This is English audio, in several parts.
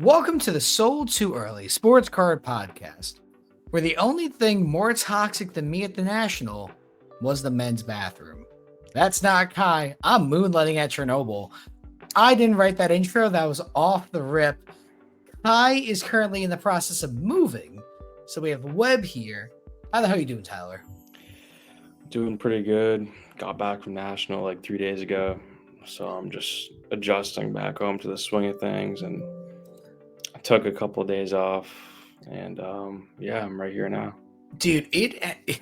Welcome to the Sold Too Early Sports Card Podcast, where the only thing more toxic than me at the National was the men's bathroom. That's not Kai. I'm moonlighting at Chernobyl. I didn't write that intro. That was off the rip. Kai is currently in the process of moving. So we have Webb here. How the hell are you doing, Tyler? Doing pretty good. Got back from National like 3 days ago. So I'm just adjusting back home to the swing of things. And I took a couple of days off. And yeah, I'm right here now. Dude, it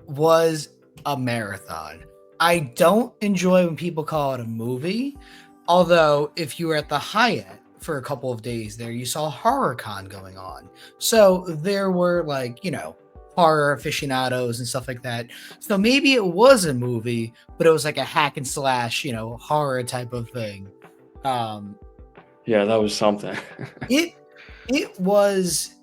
was a marathon. I don't enjoy when people call it a movie. Although, if you were at the Hyatt for a couple of days there, you saw HorrorCon going on. So there were horror aficionados and stuff like that. So maybe it was a movie, but it was like a hack and slash, horror type of thing. Yeah, that was something. it was,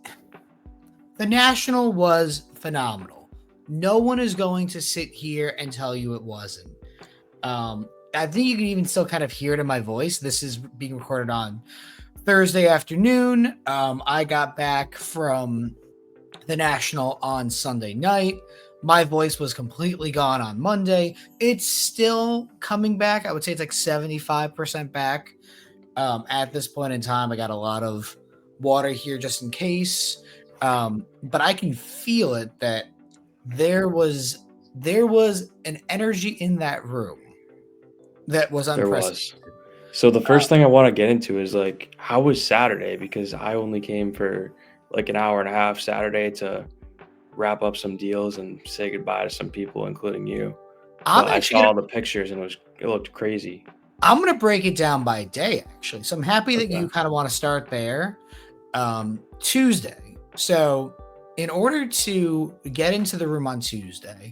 the National was phenomenal. No one is going to sit here and tell you it wasn't. I think you can even still kind of hear it in my voice. This is being recorded on Thursday afternoon. I got back from the National on Sunday night. My voice was completely gone on Monday. It's still coming back. I would say it's like 75% back. At this point in time, I got a lot of water here just in case. But I can feel it that there was an energy in that room that was unprecedented. There was. So the first thing I want to get into is like, how was Saturday? Because I only came for like an hour and a half Saturday to wrap up some deals and say goodbye to some people, including you. I saw all the pictures and it looked crazy. I'm going to break it down by day, actually. So I'm happy that you kind of want to start there. Tuesday. So in order to get into the room on Tuesday,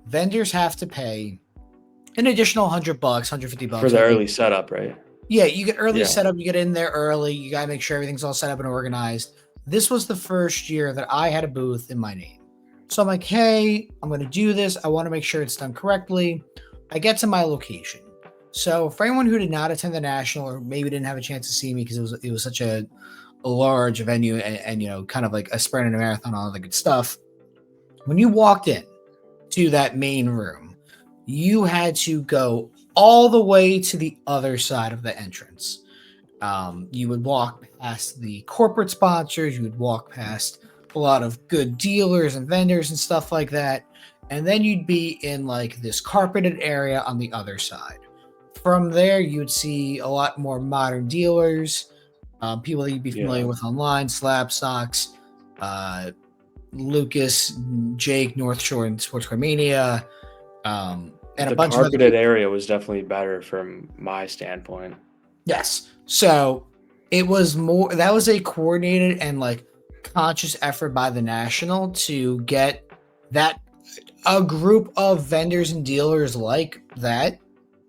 vendors have to pay an additional $100, $150 for the early setup, right? Yeah, you get early setup. You get in there early. You got to make sure everything's all set up and organized. This was the first year that I had a booth in my name. So I'm like, hey, I'm going to do this. I want to make sure it's done correctly. I get to my location. So for anyone who did not attend the National or maybe didn't have a chance to see me because it was such a large venue and kind of like a sprint and a marathon, all the good stuff. When you walked in to that main room, you had to go all the way to the other side of the entrance. You would walk past the corporate sponsors. You would walk past a lot of good dealers and vendors and stuff like that. And then you'd be in like this carpeted area on the other side. From there, you'd see a lot more modern dealers, people that you'd be familiar with online, Slab Stocks, Lucas, Jake, North Shore, and Sports Car Mania. And the carpeted area was definitely better from my standpoint. Yes. So it was more, that was a coordinated and like conscious effort by the National to get a group of vendors and dealers like that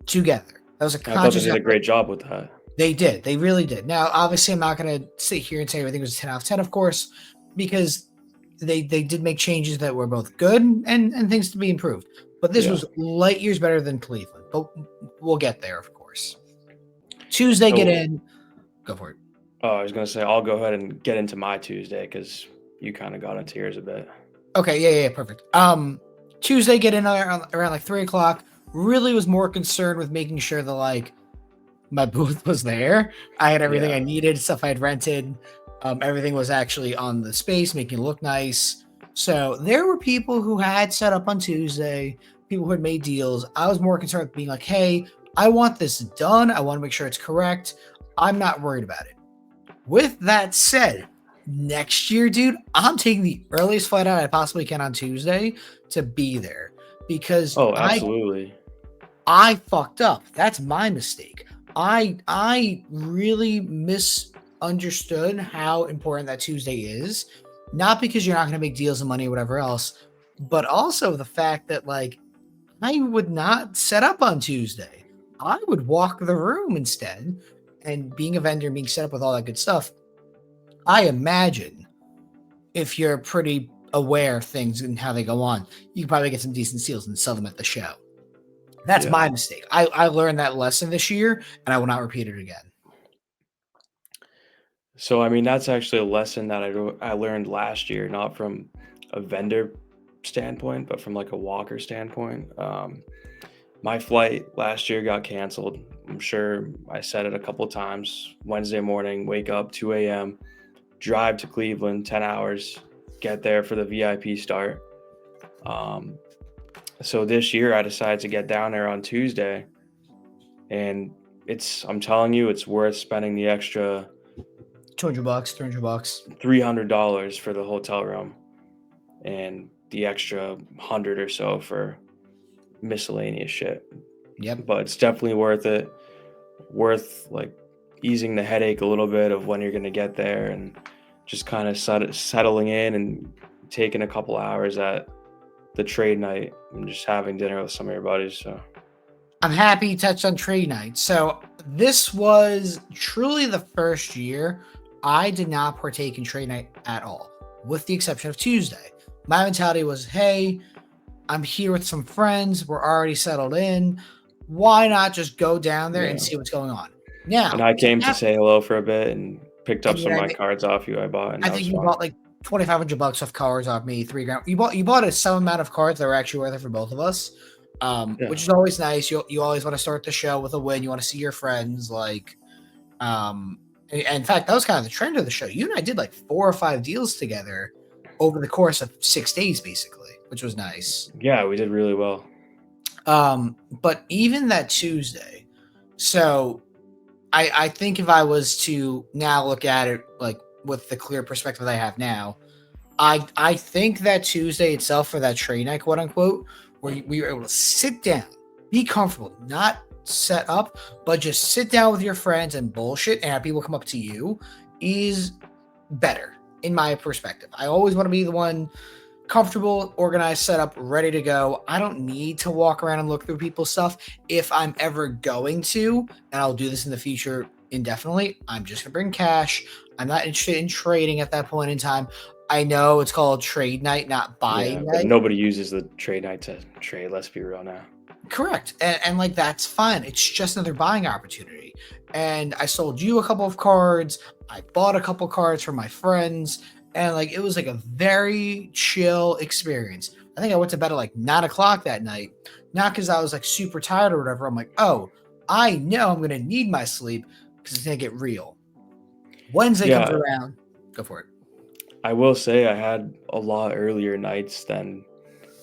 together. That was a conscious effort. I thought they did a great job with that. They did. They really did. Now, obviously, I'm not going to sit here and say everything was a 10 out of 10, of course, because they did make changes that were both good and things to be improved. But this was light years better than Cleveland. But we'll get there, of course. Tuesday, get in. Go for it. Oh, I was going to say, I'll go ahead and get into my Tuesday because you kind of got into yours a bit. Okay, yeah, perfect. Tuesday, get in around like 3 o'clock. Really was more concerned with making sure that like my booth was there. I had everything I needed, stuff I had rented. Everything was actually on the space, making it look nice. So there were people who had set up on Tuesday, people who had made deals. I was more concerned with being like, hey, I want this done. I want to make sure it's correct. I'm not worried about it. With that said, next year, dude, I'm taking the earliest flight out I possibly can on Tuesday to be there because absolutely. I fucked up. That's my mistake. I really misunderstood how important that Tuesday is. Not because you're not going to make deals and money or whatever else, but also the fact that like I would not set up on Tuesday. I would walk the room instead. And being a vendor, being set up with all that good stuff, I imagine if you're pretty aware of things and how they go on, you can probably get some decent seals and sell them at the show. That's my mistake. I learned that lesson this year, and I will not repeat it again. So, I mean, that's actually a lesson that I learned last year, not from a vendor standpoint, but from like a walker standpoint. My flight last year got canceled. I'm sure I said it a couple times. Wednesday morning, wake up 2 a.m., drive to Cleveland, 10 hours, get there for the VIP start. Um, so this year I decided to get down there on Tuesday, and I'm telling you, it's worth spending the extra $200, $300. $300 for the hotel room and the extra 100 or so for miscellaneous shit. Yep. But it's definitely worth it. Worth like easing the headache a little bit of when you're going to get there, and just kind of settling in and taking a couple hours at the trade night and just having dinner with some of your buddies. So I'm happy you touched on trade night. So this was truly the first year I did not partake in trade night at all, with the exception of Tuesday. My mentality was, hey, I'm here with some friends. We're already settled in. Why not just go down there and see what's going on? Now, and I came to say hello for a bit and picked up and some of my cards off you I bought, and I that think was you fun. bought like $2,500 of cards off me, $3,000. You bought some amount of cards that were actually worth it for both of us, which is always nice. You always want to start the show with a win. You want to see your friends, like, and in fact, that was kind of the trend of the show. You and I did like 4 or 5 deals together over the course of 6 days, basically, which was nice. Yeah, we did really well. But even that Tuesday, so I think if I was to now look at it like with the clear perspective that I have now, I think that Tuesday itself for that trade night, quote unquote, where we were able to sit down, be comfortable, not set up, but just sit down with your friends and bullshit and have people come up to you, is better in my perspective. I always want to be the one comfortable, organized, set up, ready to go. I don't need to walk around and look through people's stuff. If I'm ever going to, and I'll do this in the future indefinitely, I'm just going to bring cash. I'm not interested in trading at that point in time. I know it's called trade night, not buying night. But nobody uses the trade night to trade. Let's be real now. Correct. And like, that's fine. It's just another buying opportunity. And I sold you a couple of cards. I bought a couple cards for my friends. And like, it was like a very chill experience. I think I went to bed at like 9 o'clock that night, not because I was like super tired or whatever. I'm like, oh, I know I'm going to need my sleep because it's going to get real. Wednesday comes around. Go for it. I will say I had a lot earlier nights than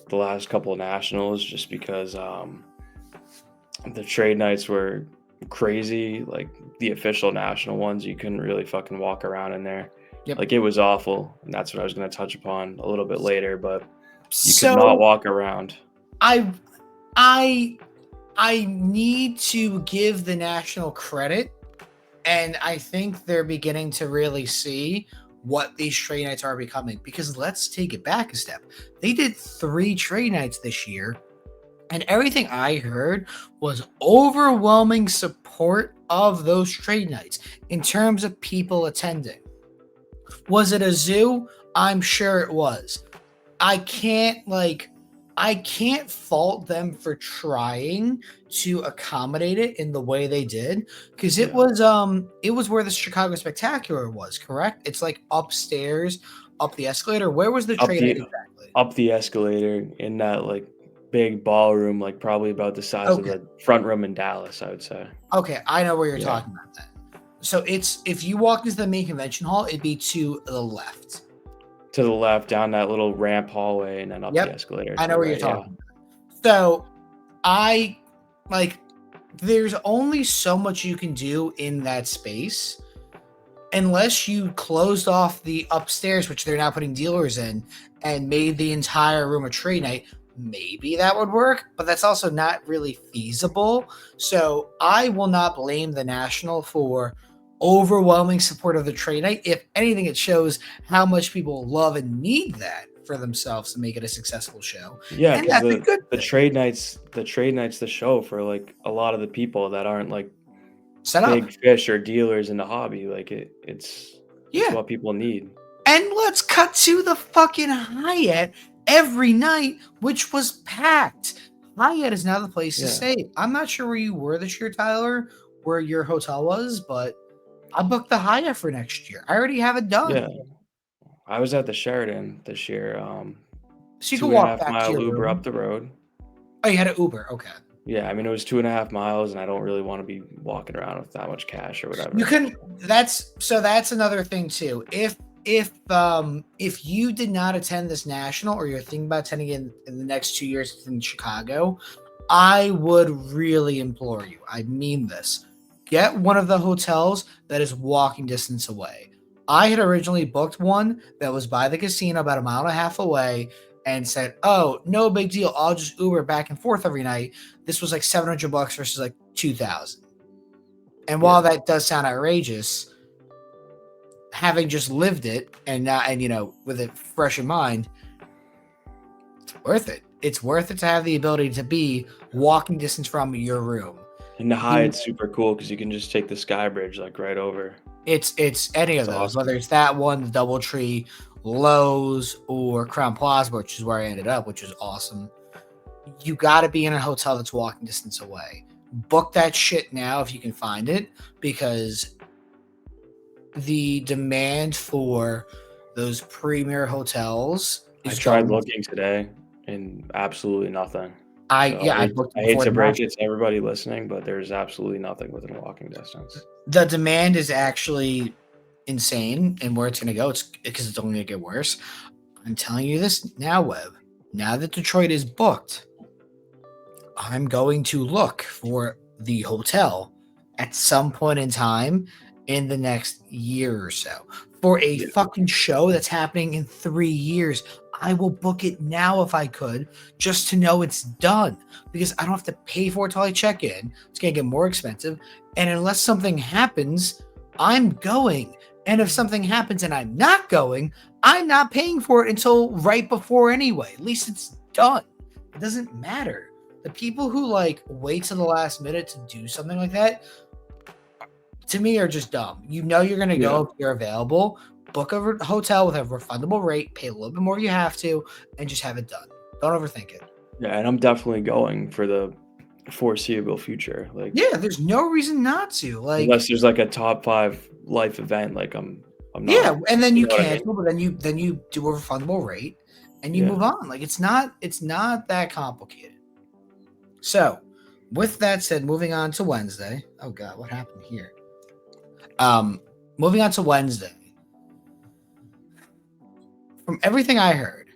the last couple of nationals, just because the trade nights were crazy. Like the official national ones, you couldn't really fucking walk around in there. Yep. Like, it was awful, and that's what I was going to touch upon a little bit later, but you could not walk around. I need to give the national credit, and I think they're beginning to really see what these trade nights are becoming, because let's take it back a step. They did 3 trade nights this year, and everything I heard was overwhelming support of those trade nights in terms of people attending. Was it a zoo? I'm sure it was. I can't fault them for trying to accommodate it in the way they did, because it was where the Chicago Spectacular was, correct? It's like upstairs, up the escalator. Where was the trade night exactly? Up the escalator in that like big ballroom, like probably about the size of the front room in Dallas, I would say. Okay, I know where you're talking about then. So it's, if you walk into the main convention hall, it'd be to the left. To the left, down that little ramp hallway, and then up the escalator. I know where you're talking about. So there's only so much you can do in that space unless you closed off the upstairs, which they're now putting dealers in, and made the entire room a trade night. Maybe that would work, but that's also not really feasible. So I will not blame the National for overwhelming support of the trade night. If anything, it shows how much people love and need that for themselves to make it a successful show. Yeah, because the trade nights, the show for like a lot of the people that aren't like big fish or dealers in the hobby. Like it's what people need. And let's cut to the fucking Hyatt every night, which was packed. Hyatt is now the place to stay. I'm not sure where you were this year, Tyler, where your hotel was, but I booked the Hyatt for next year. I already have it done. Yeah, I was at the Sheridan this year. So you can Two and a walk half back to mile your Uber up room. the road. Oh, you had an Uber. Okay. Yeah, I mean it was 2.5 miles, and I don't really want to be walking around with that much cash or You whatever. can that's another thing too. If you did not attend this national or you're thinking about attending in the next 2 years in Chicago, I would really implore you. I mean this. Get one of the hotels that is walking distance away. I had originally booked one that was by the casino about a mile and a half away and said, "Oh, no big deal. I'll just Uber back and forth every night." This was like $700 versus like 2,000. And while Yeah, that does sound outrageous, having just lived it and now and with it fresh in mind, it's worth it. It's worth it to have the ability to be walking distance from your room. and the The Hyatt's super cool because you can just take the Sky Bridge like right over. it's any of It's those, whether awesome. it's that one, the DoubleTree, Lowe's, or Crown Plaza, which is where I ended up, which is awesome. You got to be in a hotel that's walking distance away. Book that shit now if you can find it, because the demand for those premier hotels I is tried going. looking today and absolutely nothing. I So Yeah, I booked I it hate before to the break match. it to everybody listening, but there's absolutely nothing within walking distance. The demand is actually insane, and where it's going to go, it's because it's only going to get worse. I'm telling you this now, Webb. Now that Detroit is booked, I'm going to look for the hotel at some point in time in the next year or so for a Yeah. fucking show that's happening in 3 years. I will book it now if I could, just to know it's done, because I don't have to pay for it till I check in. It's going to get more expensive. And unless something happens, I'm going. And if something happens and I'm not going, I'm not paying for it until right before anyway. At least it's done. It doesn't matter. The people who like wait to the last minute to do something like that, to me, are just dumb. You know you're going to Yeah. go if you're available. Book a hotel with a refundable rate, pay a little bit more if you have to, and just have it done. Don't overthink it. Yeah, and I'm definitely going for the foreseeable future. Like Yeah, there's no reason not to. Like, unless there's like a top 5 life event, like I'm yeah, not, and then you you know what I mean? cancel, but then you do a refundable rate and you Yeah. move on. Like, it's not that complicated. So, with that said, moving on to Wednesday. Oh God, what happened here? Um, Moving on to Wednesday. From everything I heard,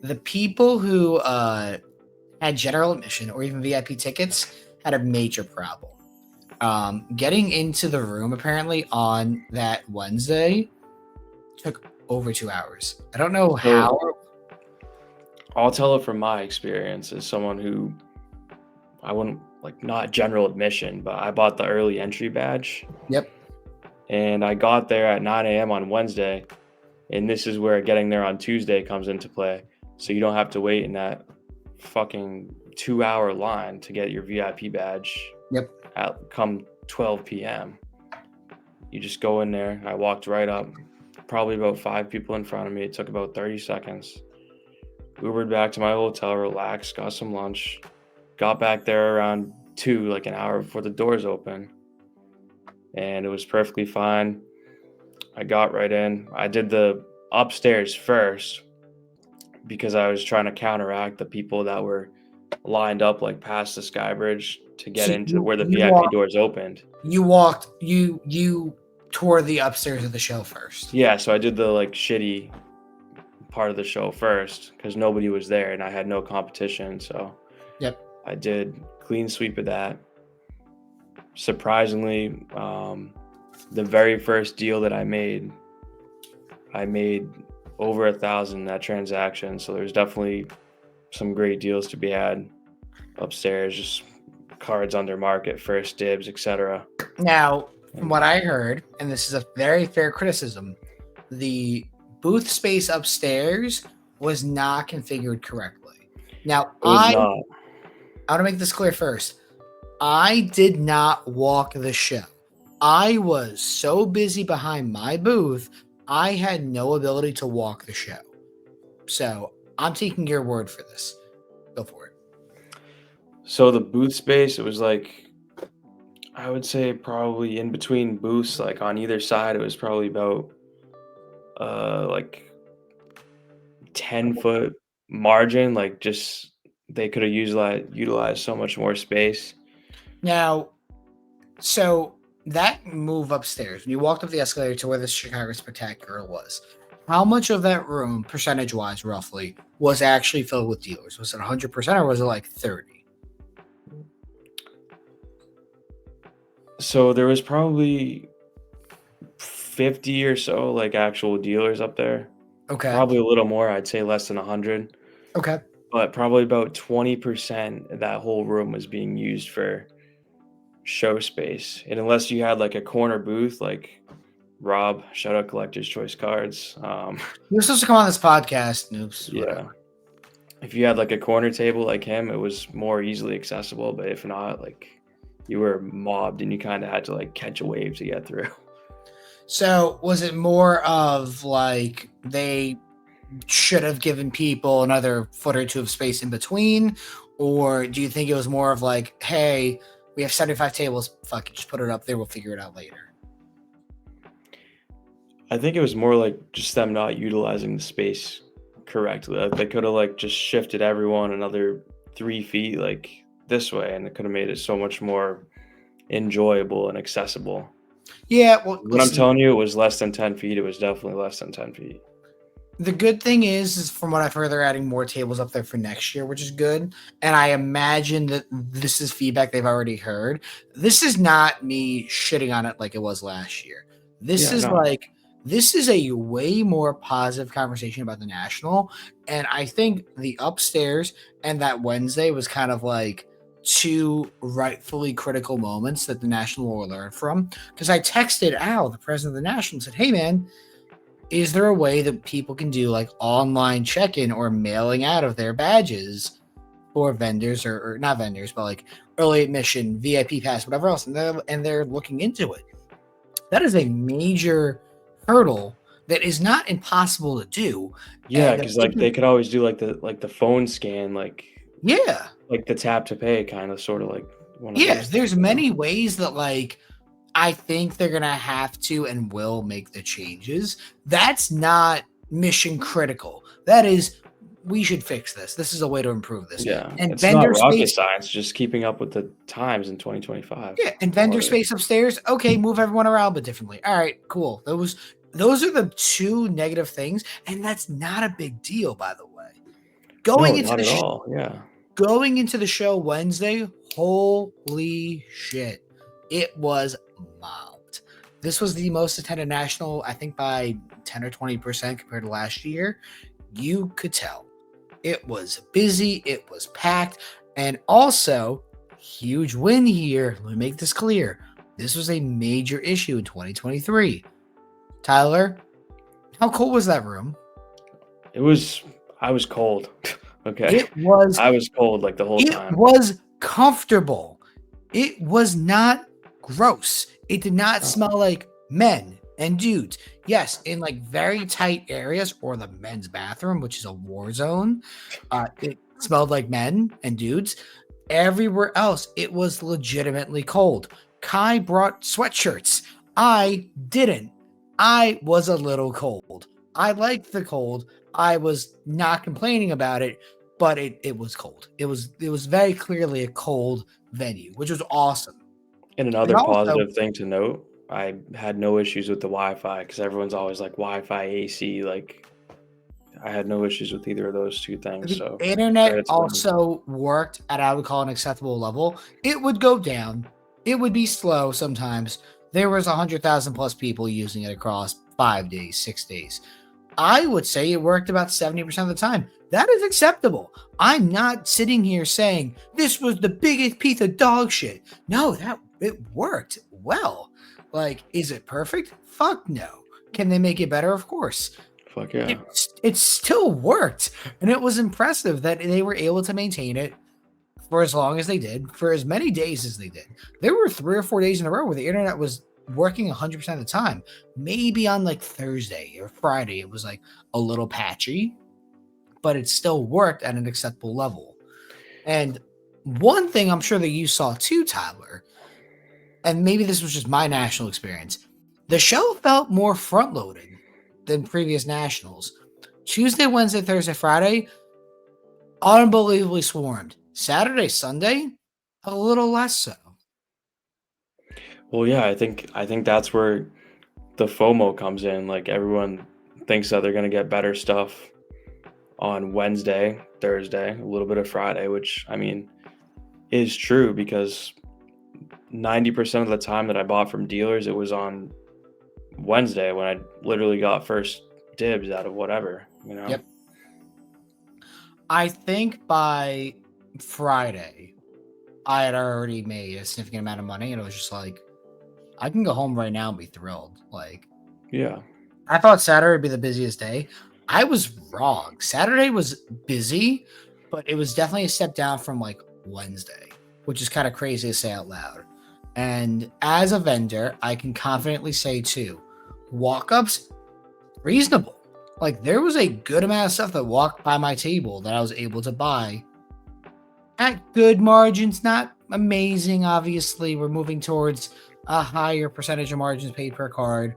the people who had general admission or even VIP tickets had a major problem. Getting into the room apparently on that Wednesday took over 2 hours. I don't know So how. I'll tell it from my experience as someone who I wouldn't like not general admission, but I bought the early entry badge Yep. and I got there at 9 a.m. on Wednesday. And this is where getting there on Tuesday comes into play. So you don't have to wait in that fucking 2-hour line to get your VIP badge Yep. at come 12 p.m. You just go in there. I walked right up, probably about 5 people in front of me. It took about 30 seconds. Ubered back to my hotel, relaxed, got some lunch, got back there around 2, like an hour before the doors open. And it was perfectly fine. I got right in. I did the upstairs first because I was trying to counteract the people that were lined up like past the Sky Bridge to get So into where the you VIP walked doors opened. you tore the upstairs of the show first. Yeah, so I did the like shitty part of the show first because nobody was there and I had no competition. So Yep. I did clean sweep of that. Surprisingly, the very first deal that I made over 1,000 in that transaction. So there's definitely some great deals to be had upstairs, just cards under market, first dibs, etc. Now, from what I heard, and this is a very fair criticism, the booth space upstairs was not configured correctly. Now, It was I not. want to make this clear first. I did not walk the show. I was so busy behind my booth, I had no ability to walk the show. So I'm taking your word for this. Go for it. So the booth space, it was like I would say probably in between booths, like on either side, it was probably about like 10-foot margin. Like just they could have utilized so much more space. Now, so that move upstairs, when you walked up the escalator to where the Chicago Spectacular was, how much of that room, percentage wise, roughly, was actually filled with dealers? Was it 100% or was it like 30? So there was probably 50 or so like actual dealers up there. Okay. Probably a little more. I'd say less than 100, Okay. but probably about 20% of that whole room was being used for show space. And unless you had like a corner booth, like Rob, shout out Collector's Choice Cards. You're supposed to come on this podcast, noobs, Yeah. whatever. If you had like a corner table like him, it was more easily accessible. But if not, like you were mobbed and you kind of had to like catch a wave to get through. So was it more of like they should have given people another foot or two of space in between? Or do you think it was more of like, hey, we have 75 tables, fuck it, just put it up there, we'll figure it out later? I think it was more like just them not utilizing the space correctly. Like they could have like just shifted everyone another 3 feet like this way, and it could have made it so much more enjoyable and accessible. Yeah, well, When I'm listen, telling you, it was less than 10 feet. It was definitely less than 10 feet. the good thing is from what I've heard, they're adding more tables up there for next year, which is good. And I imagine that this is feedback they've already heard. This is not me shitting on it like it was last year. This Yeah, is no, like this is a way more positive conversation about the national. And I think the upstairs and that Wednesday was kind of like two rightfully critical moments that the national will learn from. Because I texted Al, the president of the national, and said, "Hey man, is there a way that people can do like online check-in or mailing out of their badges for vendors or not vendors, but like early admission, VIP pass, whatever else?" And they're looking into it. That is a major hurdle that is not impossible to do. yeah, And if because they like can, they could always do like the phone scan, yeah, like the tap to pay, kind of sort of like one of yeah, those things, there's you know? many ways that like I think they're gonna have to and will make the changes. That's not mission critical. That is, we should fix this. This is a way to improve this. Yeah, And it's not vendor rocket space, science, just keeping up with the times in 2025. yeah, and That's all vendor it is. space upstairs. Okay, move everyone around but differently. All right, cool. Those are the two negative things, and that's not a big deal, by the way. No, Going into not the at all. Yeah. going into the show Wednesday, holy shit, it was mobbed. This was the most attended national, I think, by 10 or 20% compared to last year. You could tell it was busy, it was packed, and also huge win here. Let me make this clear. This was a major issue in 2023. Tyler, how cold was that room? It was I was cold. Okay. It was I was cold, like, the whole It time. was comfortable. It was not gross. It did not Oh, smell like men and dudes. Yes, in like very tight areas or the men's bathroom, which is a war zone, it smelled like men and dudes. Everywhere else, it was legitimately cold. Kai brought sweatshirts. I didn't. I was a little cold. I liked the cold. I was not complaining about it, but it was cold. It was very clearly a cold venue, which was awesome. and And another also, positive thing to note, I had no issues with the Wi-Fi because everyone's always like, "Wi-Fi, AC," like, I had no issues with either of those 2 things, the so internet credit to them. also worked at I would call an acceptable level. It would go down. It would be slow sometimes. There was 100,000 plus people using it across 5 days, 6 days. I would say it worked about 70% of the time. That is acceptable. I'm not sitting here saying this was the biggest piece of dog shit. No, that it worked well. Like, is it perfect? Fuck no. Can they make it better? Of course. Fuck yeah. It still worked. And it was impressive that they were able to maintain it for as long as they did, for as many days as they did. There were 3 or 4 days in a row where the internet was working 100% of the time. Maybe on like Thursday or Friday, it was like a little patchy, but it still worked at an acceptable level. And one thing I'm sure that you saw too, Tyler, and maybe this was just my national experience, the show felt more front loaded than previous nationals. Tuesday, Wednesday, Thursday, Friday, unbelievably swarmed. Saturday, Sunday, a little less so. Well, yeah, I think that's where the FOMO comes in. Like everyone thinks that they're gonna get better stuff on Wednesday, Thursday, a little bit of Friday, which I mean is true because 90% of the time that I bought from dealers, it was on Wednesday when I literally got first dibs out of whatever, you know? Yep. I think by Friday, I had already made a significant amount of money, and it was just like, I can go home right now and be thrilled. Like, Yeah. I thought Saturday would be the busiest day. I was wrong. Saturday was busy, but it was definitely a step down from like Wednesday, which is kind of crazy to say out loud. And as a vendor, I can confidently say too, walk-ups reasonable. Like there was a good amount of stuff that walked by my table that I was able to buy at good margins, not amazing. Obviously, we're moving towards a higher percentage of margins paid per card.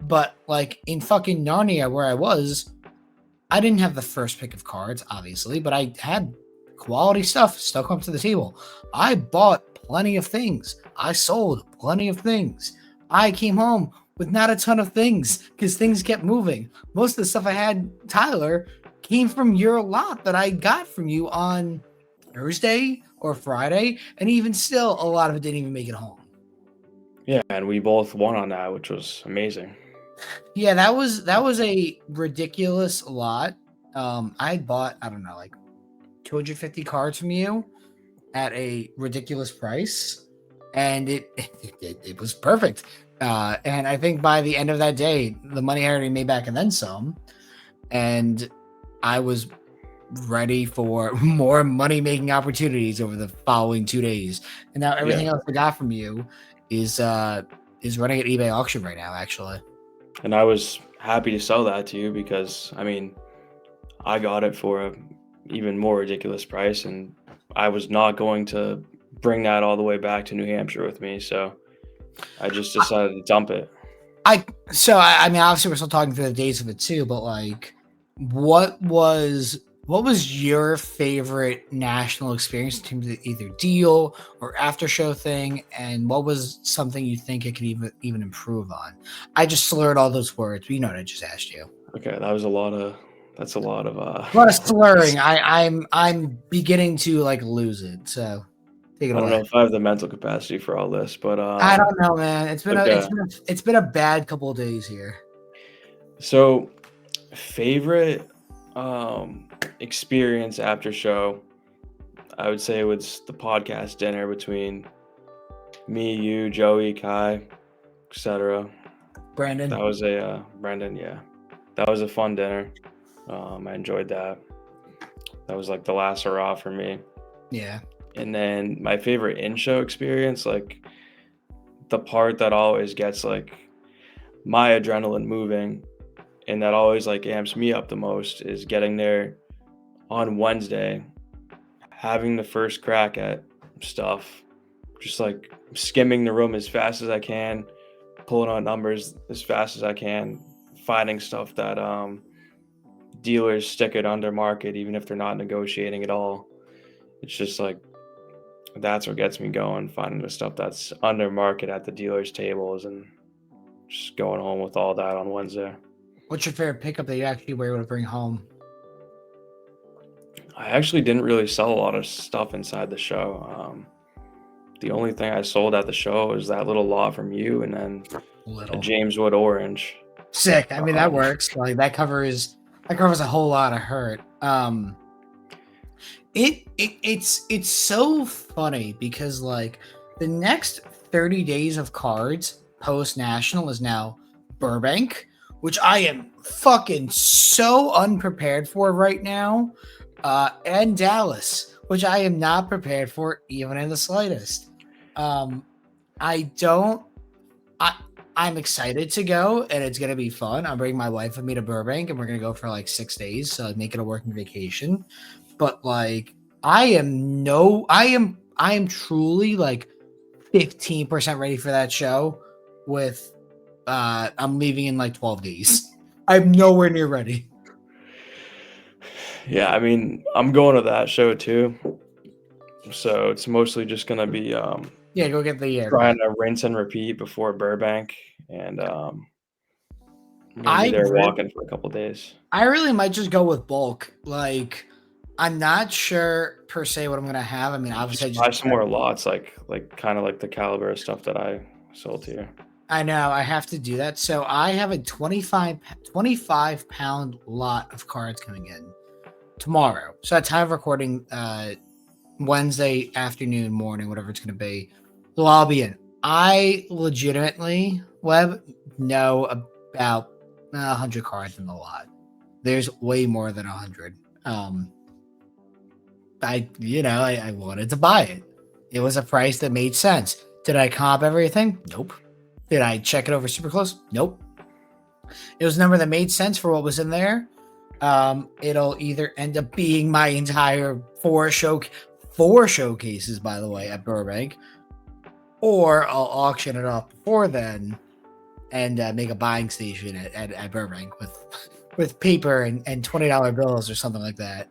But like in fucking Narnia, where I was, I didn't have the first pick of cards, obviously, but I had quality stuff stuck up to the table. I bought plenty of things. I sold plenty of things. I came home with not a ton of things because things kept moving. Most of the stuff I had, Tyler, came from your lot that I got from you on Thursday or Friday, and even still, a lot of it didn't even make it home. Yeah, and we both won on that, which was amazing. Yeah, that was a ridiculous lot. I had bought, I don't know, like 250 cards from you at a ridiculous price, and it was perfect. And I think by the end of that day, the money I already made back and then some, and I was ready for more money making opportunities over the following 2 days. And now everything else I got from you is running at eBay auction right now, actually. And I was happy to sell that to you because, I mean, I got it for a even more ridiculous price, and I was not going to bring that all the way back to New Hampshire with me, so I just decided to dump it. I mean, obviously we're still talking through the days of it too, but like, what was your favorite national experience in terms of either deal or after show thing, and what was something you think it could even improve on? I just slurred all those words, but you know what I just asked you. Okay, that's a lot of A lot of slurring. I'm beginning to like lose it. So take it I don't away. know if I have the mental capacity for all this, but I don't know, man. okay. It's been a bad couple of days here. So favorite experience after show, I would say it was the podcast dinner between me, you, Joey, Kai, etc. Brandon. That was a Brendan, yeah. That was a fun dinner. I enjoyed that. That was like the last hurrah for me. Yeah. And then my favorite in-show experience, like the part that always gets like my adrenaline moving and that always like amps me up the most is getting there on Wednesday, having the first crack at stuff, just like skimming the room as fast as I can, pulling out numbers as fast as I can, finding stuff that dealers stick it under market even if they're not negotiating at all. It's just like that's what gets me going, finding the stuff that's under market at the dealers' tables and just going home with all that on Wednesday. What's your favorite pickup that you actually were able to bring home? I actually didn't really sell a lot of stuff inside the show. The only thing I sold at the show was that little lot from you and then a James Wood orange. Sick. I mean, that works. Like that covers a whole lot of hurt. It's so funny because like the next 30 days of cards post national is now Burbank, which I am fucking so unprepared for right now, and Dallas, which I am not prepared for even in the slightest. I'm excited to go, and it's gonna be fun. I'm bringing my wife with me to Burbank, and we're gonna go for like 6 days, so make it a working vacation. But like, I am truly like 15% ready for that show with I'm leaving in like 12 days. I'm nowhere near ready. Yeah, I mean, I'm going to that show too. So it's mostly just gonna be Yeah, go get the trying to rinse and repeat before Burbank, and I'm gonna be I there re- walking for a couple days. I really might just go with bulk. Like, I'm not sure per se what I'm gonna have. I mean, obviously, Just buy some more lots, like kind of like the caliber of stuff that I sold to you. I know I have to do that. So I have a 25 pound lot of cards coming in tomorrow. So at time of recording, Wednesday afternoon, morning, whatever it's gonna be, so I'll be in. I legitimately, Web, know about 100 cards in the lot. There's way more than 100. I wanted to buy it. It was a price that made sense. Did I comp everything? Nope. Did I check it over super close? Nope. It was a number that made sense for what was in there. It'll either end up being my entire four showcases, by the way, at Burbank, or I'll auction it off before then and make a buying station at Burbank with paper and $20 bills or something like that,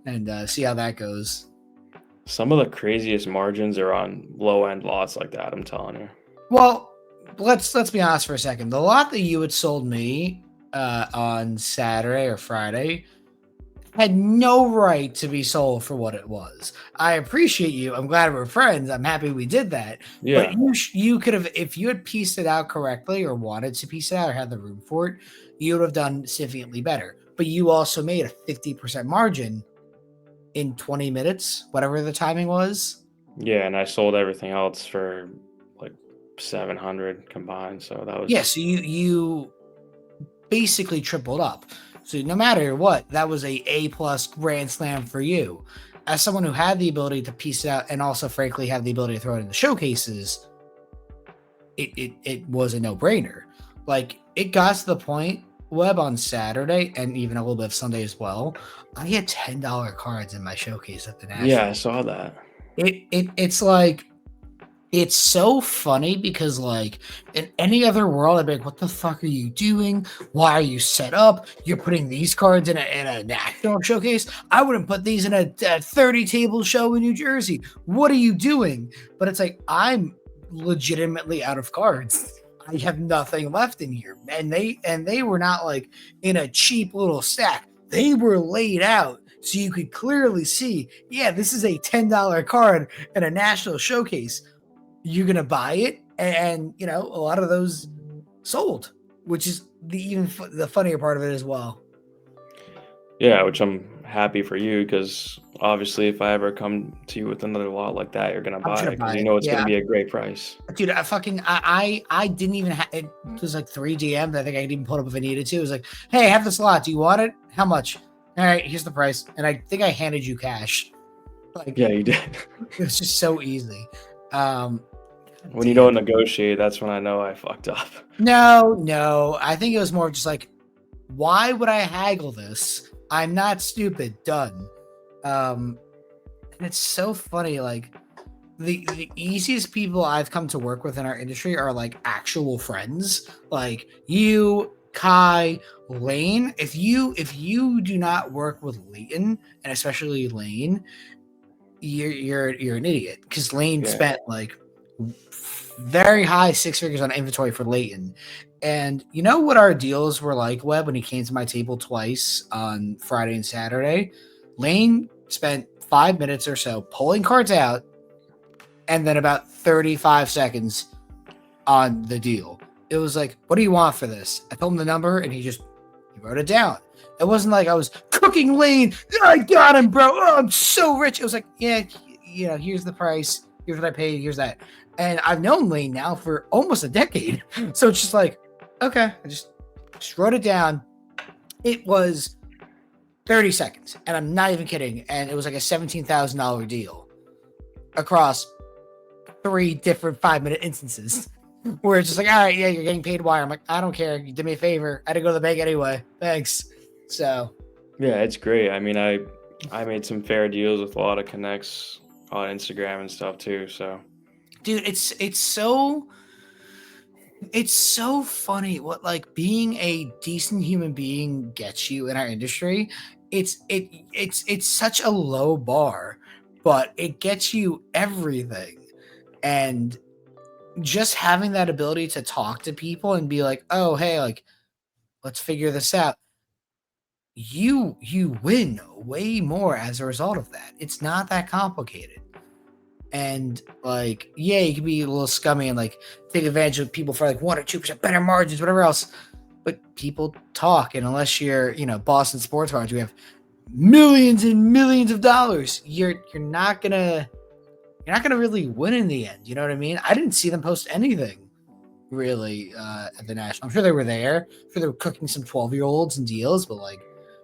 and see how that goes. Some of the craziest margins are on low end lots like that. I'm telling you. Well, let's be honest for a second. The lot that you had sold me on Saturday or Friday had no right to be sold for what it was. I appreciate you. I'm glad we're friends. I'm happy we did that. Yeah, But you could have, if you had pieced it out correctly or wanted to piece it out or had the room for it, you would have done significantly better. But you also made a 50% margin in 20 minutes, whatever the timing was. yeah, and I sold everything else for like 700 combined. So that Yeah, was so you basically tripled up. So no matter what, that was a plus grand slam for you. As someone who had the ability to piece it out and also frankly have the ability to throw it in the showcases, it was a no-brainer. Like, it got to the point, Web, on Saturday and even a little bit of Sunday as well, I had $10 cards in my showcase at the yeah, National. I saw that. It's like, it's so funny because, like, in any other world, I'd be like, what the fuck are you doing? Why are you set up? You're putting these cards in a national showcase? I wouldn't put these in a 30 table show in New Jersey. What are you doing? But it's like, I'm legitimately out of cards. I have nothing left in here. And they were not like in a cheap little stack. They were laid out so you could clearly see, yeah, this is a $10 card in a national showcase. You're gonna buy it, and a lot of those sold, which is the funnier part of it as well. Yeah, which I'm happy for you because obviously, if I ever come to you with another lot like that, you're gonna I'm buy gonna it because buy you it. know it's gonna Yeah, be a great price. dude. I didn't even have it. Was like 3 DMs. I think I could even pull it up if I needed to. It was like, hey, I have this lot. Do you want it? How much? All right, here's the price. And I think I handed you cash. Like, Yeah, you did. it was just so easy. Um, When you damn. don't negotiate, that's when I know I fucked up. No. I think it was more just like, why would I haggle this? I'm not stupid. Done. And it's so funny. Like, the easiest people I've come to work with in our industry are like actual friends, like you, Kai, Lane. If you do not work with Leighton, and especially Lane, you're an idiot, because Lane Yeah. spent like very high six figures on inventory for Leighton. And you know what our deals were like, Web, when he came to my table twice on Friday and Saturday? Lane spent 5 minutes or so pulling cards out and then about 35 seconds on the deal. It was like, what do you want for this? I told him the number and he wrote it down. It wasn't like I was cooking Lane. I got him, bro. Oh, I'm so rich. It was like, yeah, here's the price. Here's what I paid. Here's that. And I've known Lane now for almost a decade. So it's just like, okay, I just wrote it down. It was 30 seconds. And I'm not even kidding. And it was like a $17,000 deal across 3 different 5-minute instances where it's just like, all right, yeah, you're getting paid wire. I'm like, I don't care. You did me a favor. I had to go to the bank anyway. Thanks. So Yeah, it's great. I mean, I made some fair deals with a lot of connects on Instagram and stuff too. So dude, it's so funny what like being a decent human being gets you in our industry. It's such a low bar, but it gets you everything. And just having that ability to talk to people and be like, "Oh, hey, like let's figure this out." You win way more as a result of that. It's not that complicated. And like, yeah, you can be a little scummy and like take advantage of people for like 1 or 2% better margins, whatever else. But people talk, and unless you're, Boston sports cards, we have millions and millions of dollars. You're not gonna really win in the end. You know what I mean? I didn't see them post anything really at the national. I'm sure they were there. I'm sure they were cooking some 12-year-olds and deals, but like,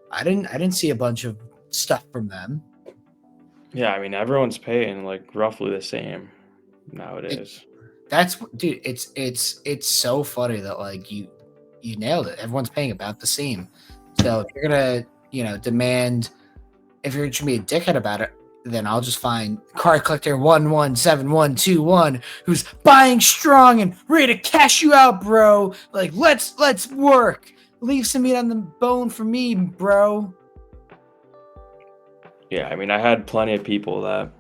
I didn't see a bunch of stuff from them. Yeah, I mean everyone's paying like roughly the same It, nowadays. dude. It's so funny that like you nailed it. Everyone's paying about the same. So if you're gonna demand, if you're gonna be a dickhead about it, then I'll just find card collector 117121 who's buying strong and ready to cash you out, bro. Like let's work. Leave some meat on the bone for me, bro. Yeah, I mean I had plenty of people that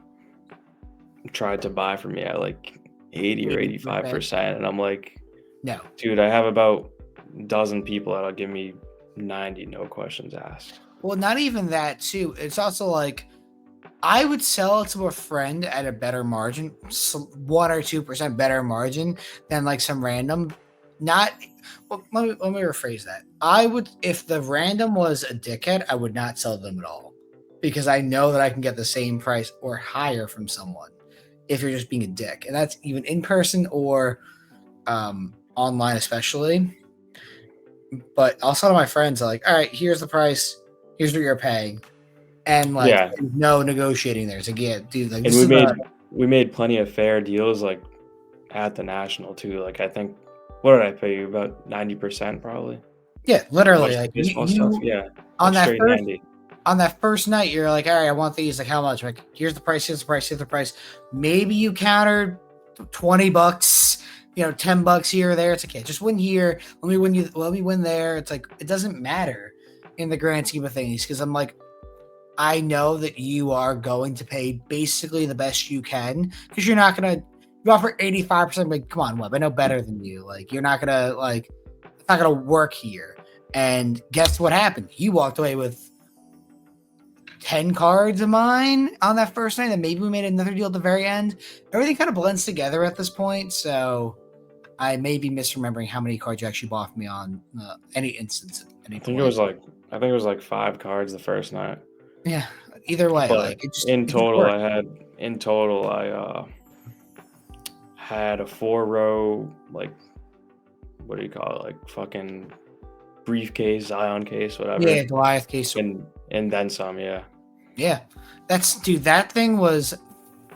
tried to buy from me at like 80 or 85%, and I'm like, No. dude, I have about a dozen people that'll give me 90, no questions asked. Well, not even that too. It's also like I would sell it to a friend at a better margin, 1 or 2% better margin than like some random. Not. Well, let me rephrase that. I would, if the random was a dickhead, I would not sell them at all because I know that I can get the same price or higher from someone if you're just being a dick, and that's even in person or online, especially. But also, to my friends, are like, all right, here's the price, here's what you're paying. And like Yeah, no negotiating there. It's like, yeah, dude, like and this is the we made plenty of fair deals like at the national too. Like I think, what did I pay you? About 90% probably. yeah, A literally bunch of like baseball stuff. Yeah, on like that straight first handy. on that first night, you're like, all right, I want these. Like, how much? Like, here's the price, here's the price, here's the price. Maybe you countered $20, $10 here or there. It's okay, just win here. Let me win there. It's like it doesn't matter in the grand scheme of things because I'm like, I know that you are going to pay basically the best you can because you're not gonna you offer 85%. Like, come on, Web, I know better than you. Like, you're not gonna like it's not gonna work here. And guess what happened? You walked away with 10 cards of mine on that first night, and maybe we made another deal at the very end. Everything kind of blends together at this point, so I may be misremembering how many cards you actually bought from me on any instance at any I think it point. was like I think it was like 5 cards the first night. Yeah, either way, But like in it just total, worked. I had a 4 row, like, what do you call it, like fucking briefcase, Zion case, Yeah, whatever, Goliath case. and then some. Yeah, Yeah, dude. That thing was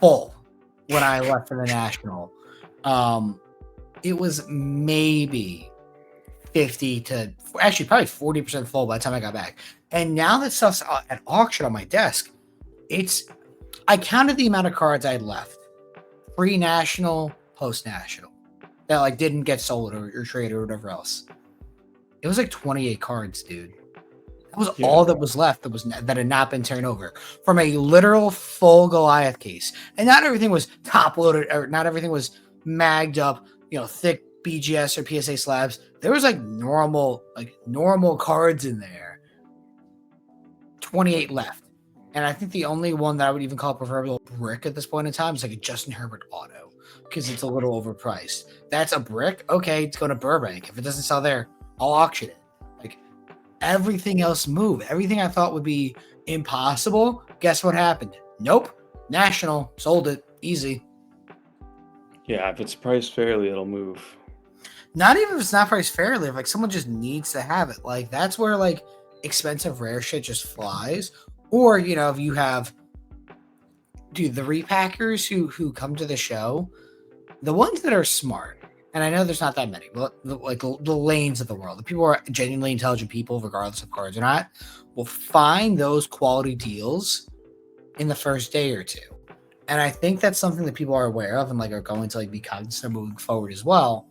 full when I left for the national. Um, it was maybe 50 to actually probably 40% full by the time I got back. And now that stuff's at auction on my desk, I counted the amount of cards I had left pre-national, post-national that like didn't get sold or traded or whatever else. It was like 28 cards, dude. That was yeah, all that was left that had not been turned over from a literal full Goliath case. And not everything was top loaded, or not everything was magged up, thick BGS or PSA slabs. There was like normal cards in there. 28 left. And I think the only one that I would even call a proverbial brick at this point in time is like a Justin Herbert auto because it's a little overpriced. That's a brick. Okay, it's going to Burbank. If it doesn't sell there, I'll auction it. Like, everything else moved. Everything I thought would be impossible. Guess what happened? Nope. National sold it easy. yeah. If it's priced fairly, it'll move. Not even if it's not priced fairly. If like someone just needs to have it, like that's where like expensive rare shit just flies. Or if you have, dude, the repackers who come to the show, the ones that are smart, and I know there's not that many, but the lanes of the world, the people who are genuinely intelligent people, regardless of cards or not, will find those quality deals in the first day or two. and I think that's something that people are aware of and like are going to like be cognizant moving forward as well.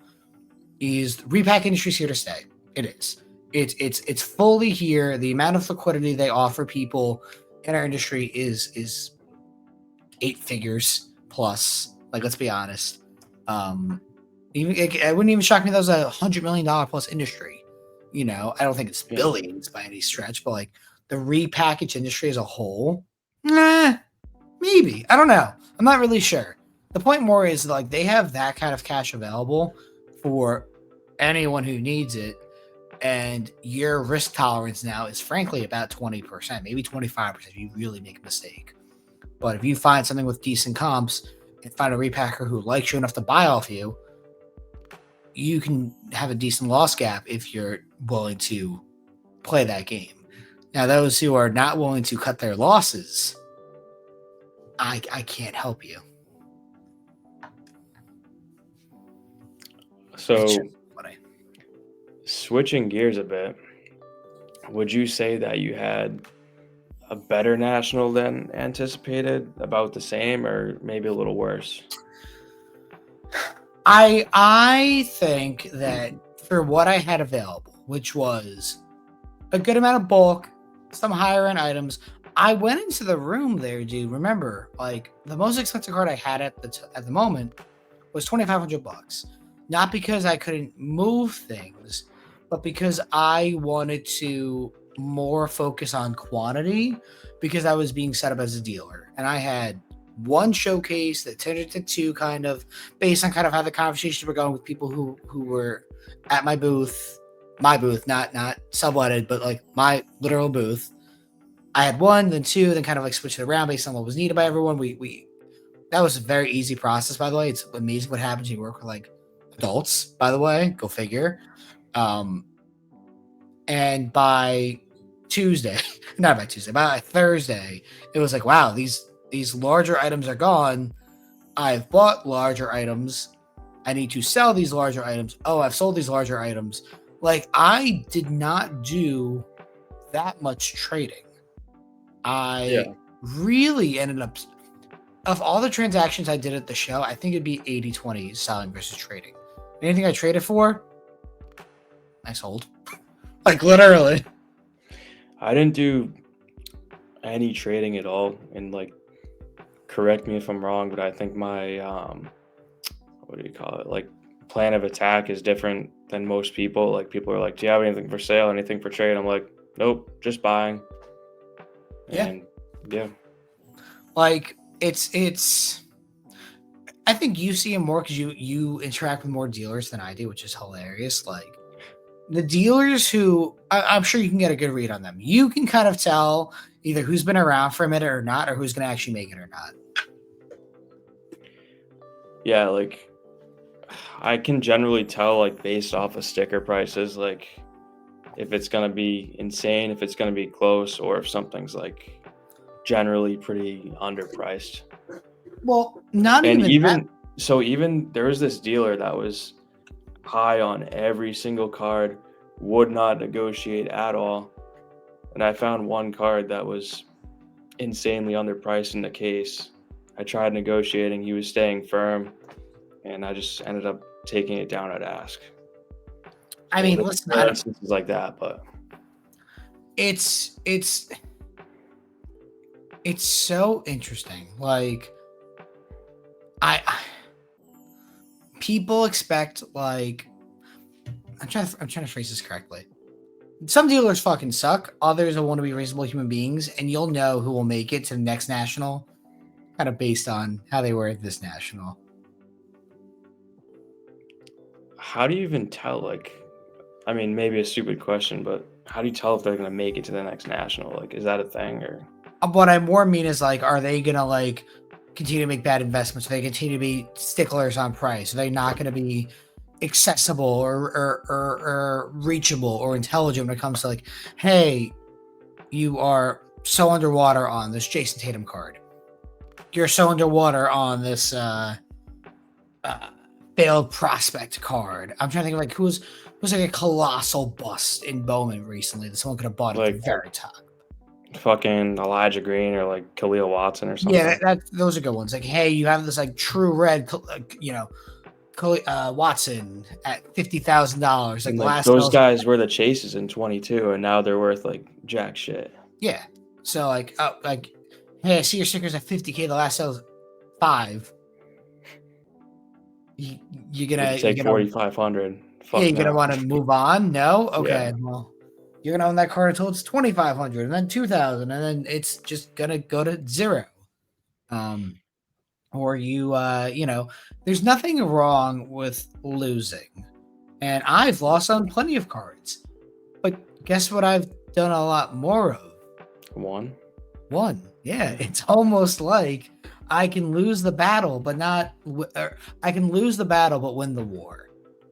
Is the repack industry's here to stay? It is. It's fully here. The amount of liquidity they offer people in our industry is 8 figures plus. Like, let's be honest. Even it wouldn't even shock me if that was $100 million plus industry. You know, I don't think it's billions by any stretch, but like the repackaged industry as a whole, maybe. I don't know. I'm not really sure. The point more is like they have that kind of cash available for anyone who needs it, and your risk tolerance now is frankly about 20%, maybe 25% if you really make a mistake. But if you find something with decent comps and find a repacker who likes you enough to buy off you, you can have a decent loss gap if you're willing to play that game. Now, those who are not willing to cut their losses, I can't help you. So, switching gears a bit, would you say that you had a better national than anticipated, about the same, or maybe a little worse? I think that for what I had available, which was a good amount of bulk, some higher end items, I went into the room there, dude. Remember, like the most expensive card I had at the moment was $2,500. Not because I couldn't move things, but because I wanted to more focus on quantity because I was being set up as a dealer. And I had one showcase that turned into two, kind of based on kind of how the conversations were going with people who were at my booth, not subletted, but like my literal booth. I had one, then two, then kind of like switched it around based on what was needed by everyone. We that was a very easy process, by the way. It's amazing what happens when you work with like adults, by the way. Go figure. And by Thursday, it was like, wow, these larger items are gone. I've bought larger items. I need to sell these larger items. Oh, I've sold these larger items. Like, I did not do that much trading. I really ended up, of all the transactions I did at the show, I think it'd be 80-20 selling versus trading. Anything I traded for, I sold. Like, literally. I didn't do any trading at all, and like, correct me if I'm wrong, but I think my what do you call it, like, plan of attack is different than most people. Like, people are like, do you have anything for sale, anything for trade? I'm like, nope, just buying. And like it's I think you see it more because you interact with more dealers than I do, which is hilarious. Like, the dealers who I'm sure you can get a good read on them. You can kind of tell either who's been around for a minute or not, or who's going to actually make it or not. Yeah, like, I can generally tell, like, based off of sticker prices, like, if it's going to be insane, if it's going to be close, or if something's, like, generally pretty underpriced. Well, not and even that. So even there was this dealer that was high on every single card, would not negotiate at all. And I found one card that was insanely underpriced in the case. I tried negotiating, he was staying firm, and I just ended up taking it down at ask. I mean, listen, instances like that, but it's so interesting. Like, people expect, like, I'm trying to phrase this correctly. Some dealers fucking suck. Others will want to be reasonable human beings, and you'll know who will make it to the next national, kind of based on how they were at this national. How do you even tell? Like, I mean, maybe a stupid question, but how do you tell if they're going to make it to the next national? Like, is that a thing? Or what I more mean is, like, are they going to, like, continue to make bad investments? Are they continue to be sticklers on price? Are they not going to be accessible or reachable or intelligent when it comes to, like, hey, you are so underwater on this Jason Tatum card. You're so underwater on this failed prospect card. I'm trying to think of, like, who was like a colossal bust in Bowman recently that someone could have bought at the very top. fucking Elijah Green or like Khalil Watson or Yeah, something. those are good ones. Like, hey, you have this like true red, Watson at $50,000. Like And the like last those sales. guys were the chases in 22, and now they're worth like jack shit. Yeah. So like, hey, I see your stickers at 50K. The last sales 5. You, you're Would gonna you you're take gonna 4,500? yeah, Fuck you're gonna no. want to move on. No, okay. Yeah. Well, you're gonna own that card until it's 2,500, and then 2,000, and then it's just gonna go to 0. Um, or there's nothing wrong with losing, and I've lost on plenty of cards. But guess what? I've done a lot more of. One. Yeah, it's almost like I can lose the battle, but I can lose the battle but win the war.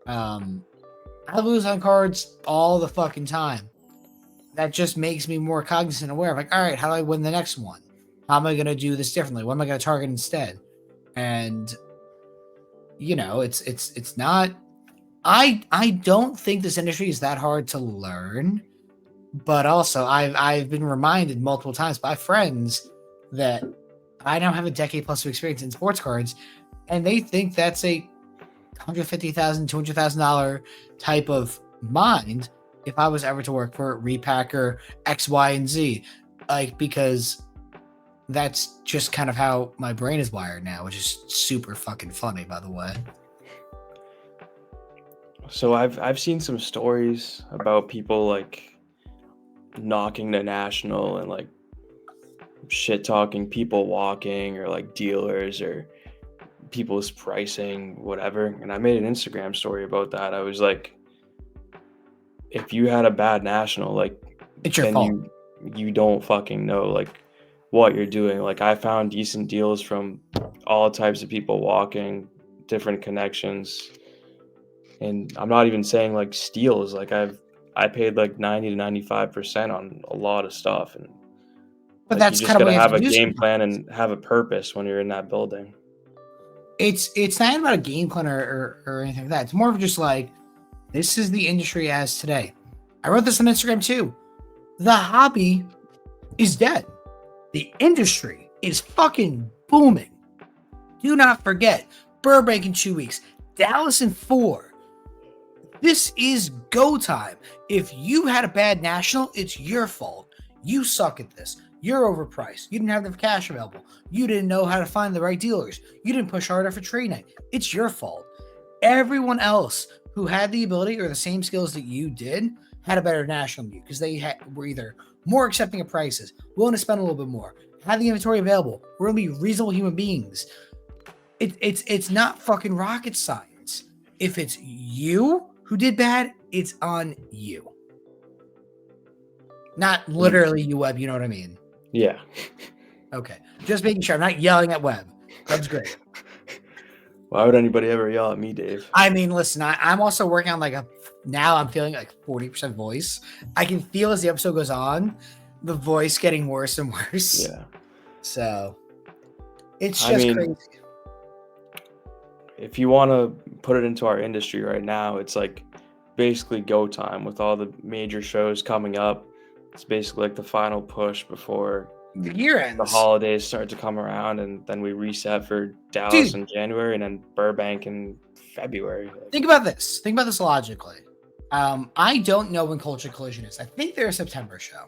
I lose on cards all the fucking time. That just makes me more cognizant, aware of like, all right, how do I win the next one? How am I going to do this differently? What am I going to target instead? And it's not. I don't think this industry is that hard to learn. But also, I've been reminded multiple times by friends that I now have a decade plus of experience in sports cards, and they think that's a $150,000, $200,000 type of mind. If I was ever to work for Repacker X, Y, and Z, because that's just kind of how my brain is wired now, which is super fucking funny, by the way. So I've seen some stories about people like knocking the national and like shit talking people walking or like dealers or people's pricing, whatever. And I made an Instagram story about that. I was like, if you had a bad national, like It's your then fault. you don't fucking know like what you're doing. Like I found decent deals from all types of people walking, different connections. And I'm not even saying like steals. Like I paid like 90 to 95% on a lot of stuff, and But like you that's just kind of what gotta you have have to a do game plan sometimes. and have a purpose when you're in that building. It's not about a game plan or anything like that. It's more of just like, this is the industry as today. I wrote this on Instagram too. The hobby is dead. The industry is fucking booming. Do not forget, Burbank in 2 weeks, Dallas in 4. This is go time. If you had a bad national, it's your fault. You suck at this. You're overpriced. You didn't have the cash available. You didn't know how to find the right dealers. You didn't push harder for trade night. It's your fault. Everyone else who had the ability or the same skills that you did had a better national than you because were either more accepting of prices, willing to spend a little bit more, had the inventory available, were going to be reasonable human beings. It's not fucking rocket science. If it's you who did bad, it's on you. Not literally you, Webb. You know what I mean? Yeah. Okay. Just making sure I'm not yelling at Webb. Webb's great. Why would anybody ever yell at me, Dave? I mean, listen, I'm also working on now I'm feeling like 40% voice. I can feel as the episode goes on, the voice getting worse and worse. Yeah. So it's just crazy. If you want to put it into our industry right now, it's like basically go time with all the major shows coming up. It's basically like the final push before The year ends. the holidays start to come around, and then we reset for Dallas in January and then Burbank in February. Think about this. Think about this logically. I don't know when Culture Collision is. I think they're a September show.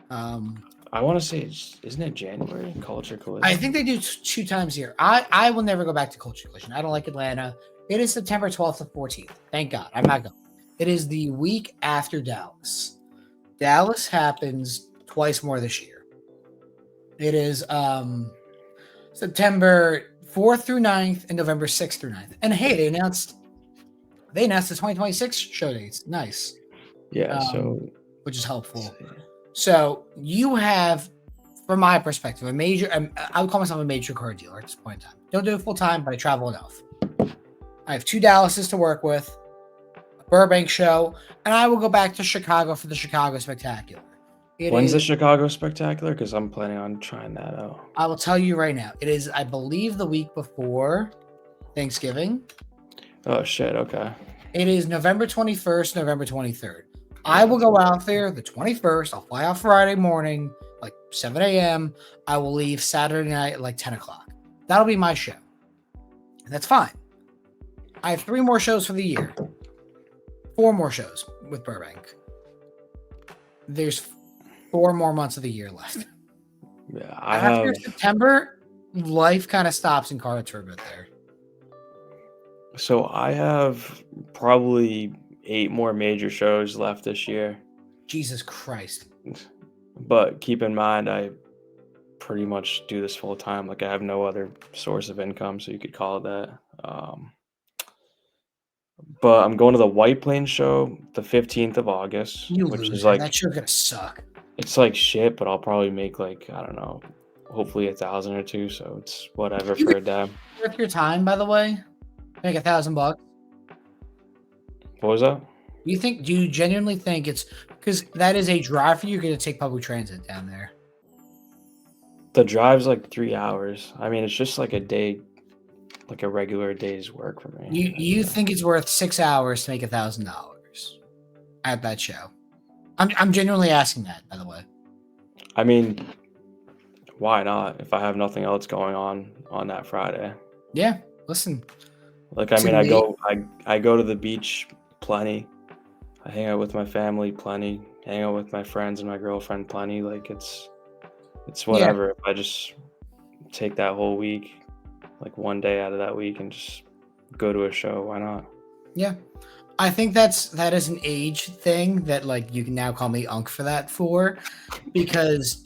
I want to say, isn't it January? Culture Collision? I think they do 2 times a year. I will never go back to Culture Collision. I don't like Atlanta. It is September 12th to 14th. Thank God. I'm not going. It is the week after Dallas. Dallas happens twice more this year. It is September 4th through 9th and November 6th through 9th. And hey, they announced the 2026 show dates. Nice. Yeah, which is helpful. So you have, from my perspective, a major. I would call myself a major card dealer at this point in time. Don't do it full time, but I travel enough. I have 2 Dallases to work with, a Burbank show, and I will go back to Chicago for the Chicago Spectacular. When's the Chicago Spectacular? Because I'm planning on trying that out. I will tell you right now. It is, I believe, the week before Thanksgiving. Oh, shit. Okay. It is November 21st, November 23rd. I will go out there the 21st. I'll fly out Friday morning, like 7 a.m. I will leave Saturday night at like 10 o'clock. That'll be my show. And that's fine. I have 3 more shows for the year. 4 more shows with Burbank. There's 4 more months of the year left. Yeah, After September, life kind of stops in cards for a bit there. So I have probably 8 more major shows left this year. Jesus Christ. But keep in mind, I pretty much do this full time. Like, I have no other source of income, so you could call it that. But I'm going to the White Plains show the 15th of August, You which is loser. That like, show's gonna suck. it's like shit, but I'll probably make like, I don't know, hopefully 1,000 or 2. So it's whatever You for a day. Worth your time, by the way. Make $1,000. What was that? Do you genuinely think it's because that is a drive for you? You're gonna take public transit down there. The drive's like 3 hours. I mean, it's just like a day, like a regular day's work for me. You think it's worth 6 hours to make $1,000 at that show? I'm genuinely asking that, by the way. I mean, why not? If I have nothing else going on that Friday. Yeah, listen. Like, I mean, I go to the beach plenty. I hang out with my family plenty. Hang out with my friends and my girlfriend plenty. Like, it's whatever. If I just take that whole week, like one day out of that week, and just go to a show, why not? Yeah. I think that is an age thing that like you can now call me Unk for that because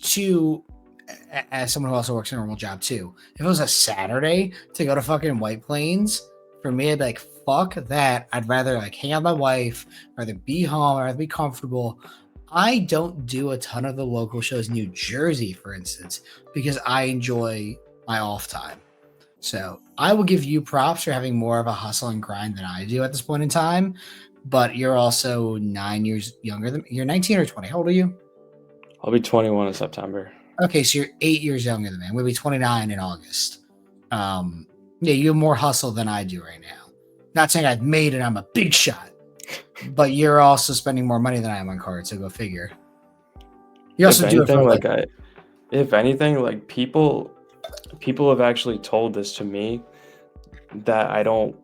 as someone who also works a normal job too, if it was a Saturday to go to fucking White Plains, for me I'd be like, fuck that. I'd rather like hang out with my wife, rather be home, I'd rather be comfortable. I don't do a ton of the local shows in New Jersey, for instance, because I enjoy my off time. So I will give you props for having more of a hustle and grind than I do at this point in time. But you're also 9 years younger than me. You're 19 or 20. How old are you? I'll be 21 in September. Okay, so you're 8 years younger than me. I'm going to be 29 in August. Yeah, you have more hustle than I do right now. Not saying I've made it, I'm a big shot. But you're also spending more money than I am on cards, so go figure. You also do it for like if anything, like people have actually told this to me that I don't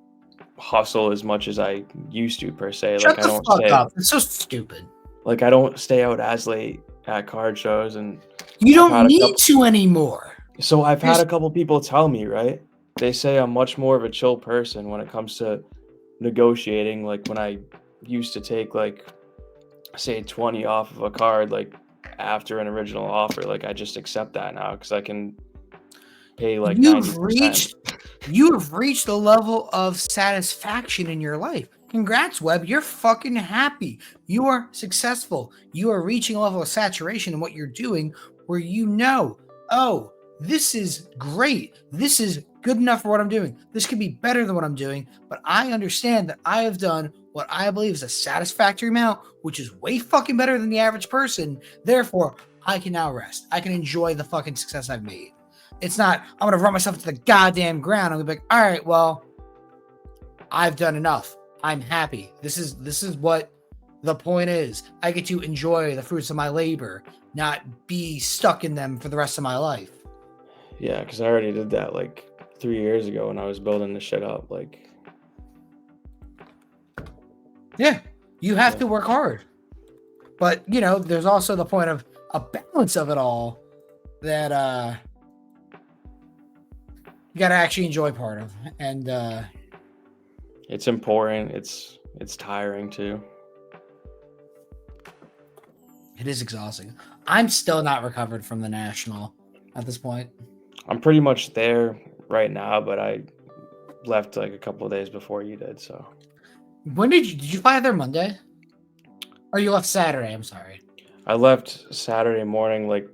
hustle as much as I used to per se. Shut Like, I don't fuck up. It's so stupid. Like, I don't stay out as late at card shows, and you don't need to anymore. So I've had a couple people tell me, right? They say I'm much more of a chill person when it comes to negotiating. Like, when I used to take like, say, 20 off of a card, like after an original offer, like I just accept that now because I can pay like 90%. You have reached a level of satisfaction in your life. Congrats, Webb. You're fucking happy. You are successful. You are reaching a level of saturation in what you're doing where you know, oh, this is great. This is good enough for what I'm doing. This could be better than what I'm doing, but I understand that I have done what I believe is a satisfactory amount, which is way fucking better than the average person. Therefore, I can now rest. I can enjoy the fucking success I've made. It's not, I'm going to run myself to the goddamn ground. I'm going to be like, all right, well, I've done enough. I'm happy. This is what the point is. I get to enjoy the fruits of my labor, not be stuck in them for the rest of my life. Yeah, because I already did that like 3 years ago when I was building this shit up. Like, yeah, you have to work hard. But, you know, there's also the point of a balance of it all that you got to actually enjoy part of. And it's important. It's tiring too. It is exhausting. I'm still not recovered from the national at this point. I'm pretty much there right now, but I left like a couple of days before you did. So when did you fly there Monday? Or you left Saturday? I'm sorry. I left Saturday morning, like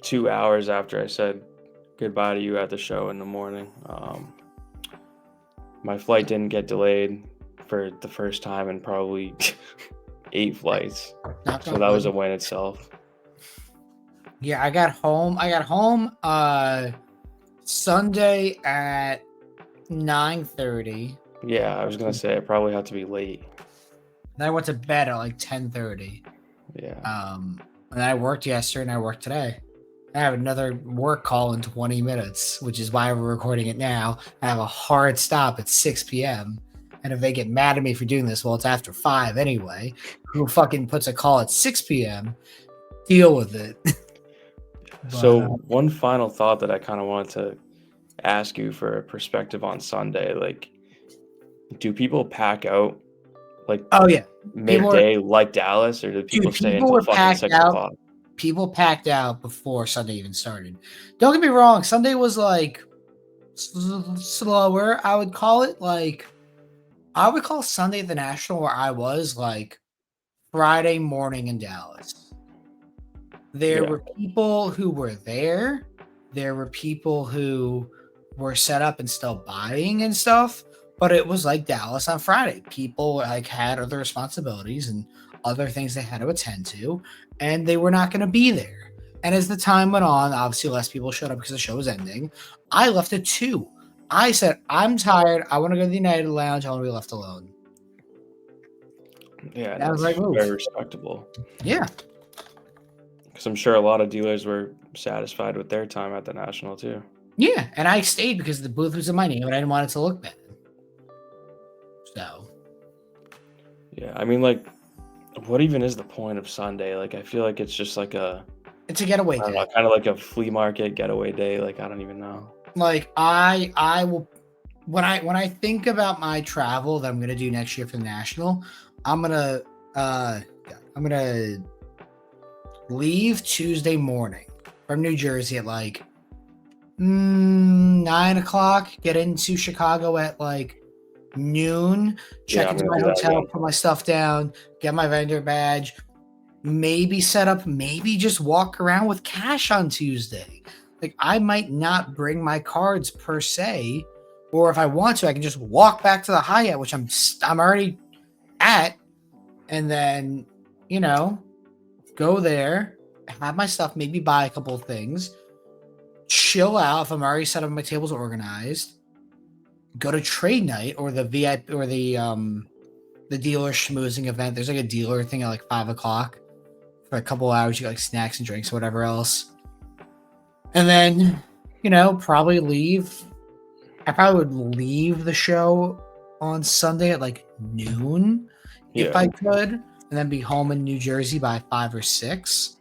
2 hours after I said goodbye to you at the show in the morning. My flight didn't get delayed for the first time in probably 8 flights. So that was a win itself. Yeah, I got home Sunday at 9:30. Yeah, I was gonna say I probably had to be late. Then I went to bed at like 10:30. Yeah. And I worked yesterday and I worked today. I have another work call in 20 minutes, which is why we're recording it now. I have a hard stop at 6 p.m. And if they get mad at me for doing this, well, it's after 5 anyway. Who fucking puts a call at 6 p.m.? Deal with it. So But one final thought that I kind of wanted to ask you for a perspective on Sunday, like, do people pack out like oh yeah, people are midday like Dallas, or do people dude. stay People until were fucking packed 6 out. o'clock? People packed out before Sunday even started. Don't get me wrong. Sunday was like slower. I would call it like I would call Sunday at the National where I was like Friday morning in Dallas. There Yeah. were people who were there. There were people who were set up and still buying and stuff. But it was like Dallas on Friday. People like had other responsibilities and other things they had to attend to, and they were not going to be there. And as the time went on, obviously less people showed up because the show was ending. I left at 2. I said, I'm tired. I want to go to the United Lounge. I want to be left alone. Yeah, That was the that's right very move. respectable. Yeah. Because I'm sure a lot of dealers were satisfied with their time at the National too. Yeah. And I stayed because the booth was in my name and I didn't want it to look bad. So, Yeah, I mean, like, what even is the point of Sunday? Like, I feel like it's just like it's a getaway I don't day. know, kind of like a flea market getaway day. Like, I don't even know. Like I will when I think about my travel that I'm gonna do next year for the National, I'm gonna uh I'm gonna leave Tuesday morning from New Jersey at like 9 o'clock, get into Chicago at like noon, Yeah, check I'm into gonna my do that hotel, again. put my stuff down, get my vendor badge, maybe set up, maybe just walk around with cash on Tuesday. Like I might not bring my cards per se, or if I want to, I can just walk back to the Hyatt, which I'm already at, and then you know go there, have my stuff, maybe buy a couple of things, chill out if I'm already set up, my tables organized, go to trade night or the VIP or the dealer schmoozing event. There's like a dealer thing at like 5 o'clock for a couple hours. You got like snacks and drinks or whatever else. And then, probably leave. I probably would leave the show on Sunday at like noon if Yeah. I could, and then be home in New Jersey by 5 or 6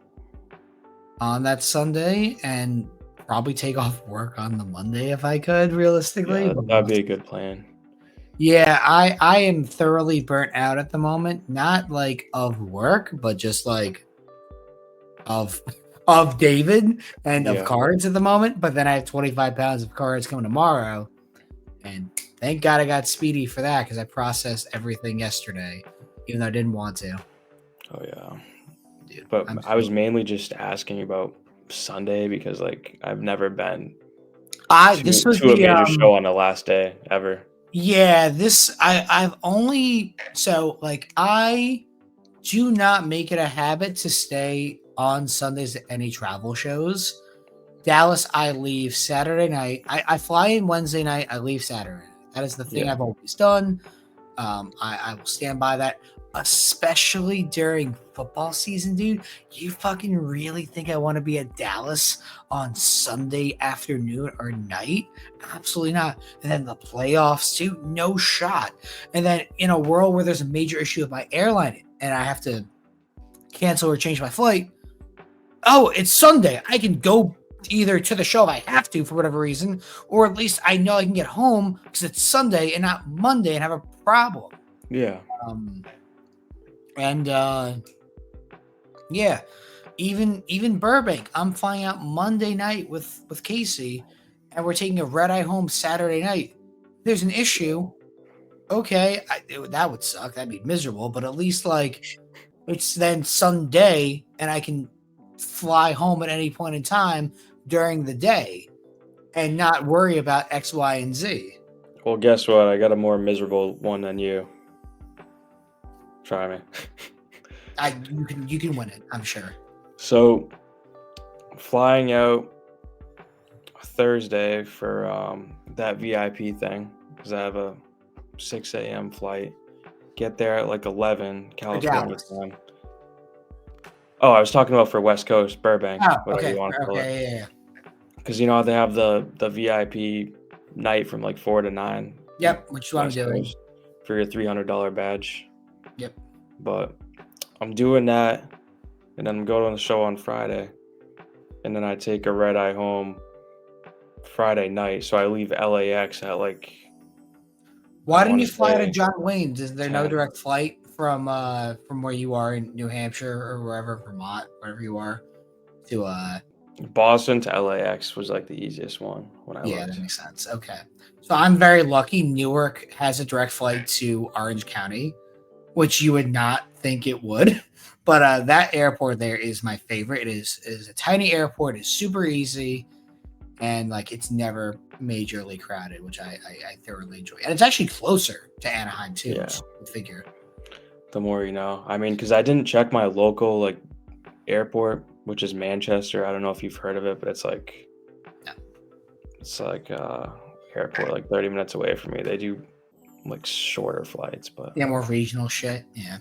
on that Sunday, and probably take off work on the Monday if I could, realistically. Yeah, But that'd be a good plan. yeah, I am thoroughly burnt out at the moment. Not like of work, but just like of of David and of Yeah. cards at the moment. But then I have 25 pounds of cards coming tomorrow, and thank God I got Speedy for that because I processed everything yesterday, even though I didn't want to. Oh yeah. Dude, But I'm I was so mainly just asking about Sunday because like I've never been I to this was to a the major show on the last day ever. yeah, I've only so like I do not make it a habit to stay on Sundays at any travel shows. Dallas, I leave Saturday night. I fly in Wednesday night. I leave Saturday. That is the thing Yeah. I've always done. I will stand by that, especially during football season, dude. You fucking really think I want to be at Dallas on Sunday afternoon or night? Absolutely not. And then the playoffs, too, no shot. And then in a world where there's a major issue with my airline and I have to cancel or change my flight, oh, it's Sunday. I can go either to the show if I have to for whatever reason, or at least I know I can get home because it's Sunday and not Monday and have a problem. Yeah. Um, and yeah, even Burbank, I'm flying out Monday night with Casey, and we're taking a red eye home Saturday night. There's an issue. Okay, that would suck. That'd be miserable. But at least like it's then Sunday, and I can fly home at any point in time during the day and not worry about X, Y, and Z. Well, guess what? I got a more miserable one than you. Try me. You can win it, I'm sure. So, flying out Thursday for that VIP thing because I have a 6 a.m. flight. get there at like 11 For California Dallas. time. Oh, I was talking about for West Coast, Burbank, Oh, whatever you okay. want to call it. Okay. Yeah. Because you know how they have the VIP night from like 4 to 9 Yep. Which one I'm West doing. Coast for your $300 badge. Yep. But I'm doing that, and then I'm going to the show on Friday, and then I take a red eye home Friday night. So I leave LAX at like, Why I didn't want you to fly to say John Wayne's? Is there no 10. direct flight from where you are in New Hampshire or wherever, Vermont, wherever you are, to Boston to LAX was like the easiest one when I yeah, that looked. makes sense. Okay. So I'm very lucky. Newark has a direct flight to Orange County, which you would not think it would. But that airport there is my favorite. It is a tiny airport. It's super easy, and like it's never majorly crowded, which I thoroughly enjoy. And it's actually closer to Anaheim too, Yeah. which you figure. The more you know. I mean, because I didn't check my local like airport, which is Manchester. I don't know if you've heard of it, but it's like Yeah. it's like airport like 30 minutes away from me. They do like shorter flights, but Yeah, more regional shit. yeah,